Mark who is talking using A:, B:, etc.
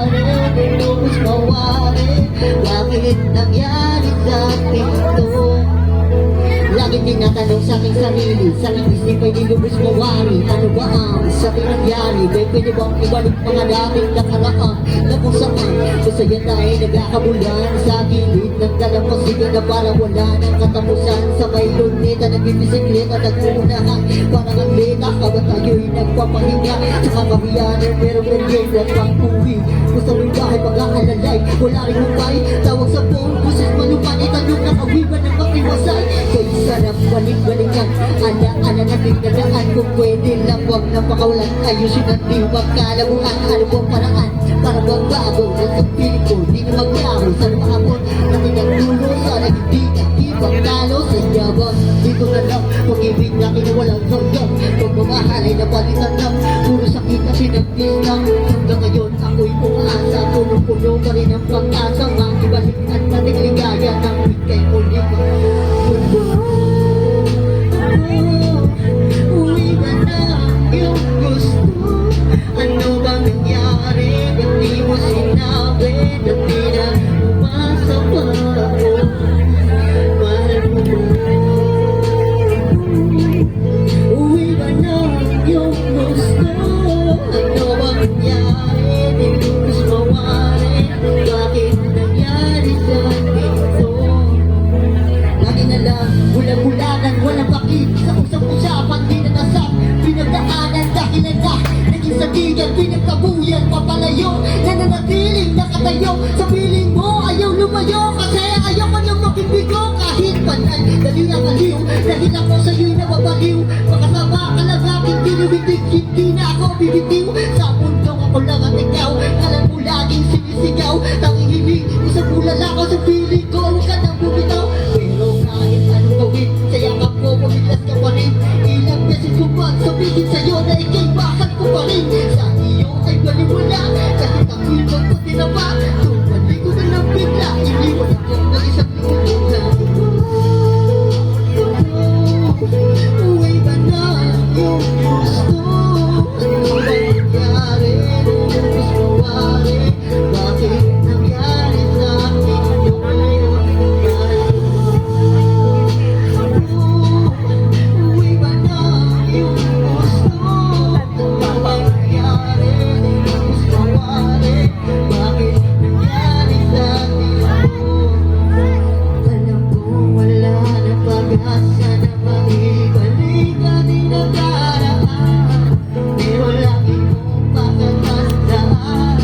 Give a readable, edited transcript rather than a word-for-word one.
A: nangyari, lubos mawari. Bakit nangyari sa akin to? Lagi tinatanong sa aking sarili, sa aking isip ay nilubos mawari. Ano ba ang sa aking nangyari? May pwede bang ibalik mga dating nakaraan na kung saan masaya tayo nagkakabulan sa gilid ng dalampasigan na parang wala ng katapusan. Sa may luneta, nagbibisikleta, nagpupunahan parang ang leta, kabat tayo'y nagpapahinga sa kakabiyanan, pero merienda at pang-uwi. Gusto rin bahay pag-aalalay, wala rin hukay. Tawag sa phone, busis malupan, itanong na kawiban ng matiwasay. Kaya sarap balik-balikan, ala-ala natin nadaan. Kung pwede lang, huwag na pakawalan. Ayusin at di magkalabuhan. Ano bang paraan para magbago? Nasa piling ko, di na maglaho. Sana maabot natin ang dulo. Sana hindi na ipagtalo sa yabang. Di ko na lang pag-ibig natin na walang hanggang. Pagmamahal ay napalitan lang, puro sakit at pinagbilang. Hanggang ngayon ako'y umaasa, punong-puno pa rin ang pag-asa. Makibalik at nating ligaya ng ikay ulit mundo. Uwi ba na yung gusto? Ano bang nangyari? Ba't di mo sinabi? Ba't di na umasa pa ako? Mahal mo ba? Uwi ba na yung gusto? Ano bang nangyari? Di mo mawari. Bakit nangyari sa akin to? Lagi na lang, bulag-bulagan, walang bakit. Sa usap-usapan, di na nasap. Pinagdaanan, dahilan na naging sadigan, pinagkabuyan, papalayo. Nananatiling nakatayo sa piling mo, ayaw lumayo. Kasi ayaw ka nang makibigo. Kahit panay, dali ang aliw. Dahil ako sa'yo'y nababaliw. Makasama ka lang aking diniwitig. Hindi na ako bibitiw. Sa mundong ako lang at ikaw. Alam mo laging sinisigaw. Tanging hiling, isang bulala ko sa piling ko. Huwag ka nang bumitaw. Pero kahit anong gawin, sa yakap ko, pumiglas ka pa rin. Ilang beses ko ba sabihin sa'yo na ikay bakal ko pa rin. Sa iyo ay baliwala, kahit ako'y magpatinapa. Tumalik ko na lang bigla, iniwan ako ng isang lingkod. Uwi ba na yung gusto? Ano ba nangyari? Lubos mawari. Bakit nangyari sa akin yun? Uwi ba na yung gusto? Ano ba nangyari? Lubos mawari. Bakit nangyari sa akin yun? Alam ko wala na pag-asa na maibalik ating nakaraan. Pero lagi mong pakatandaan.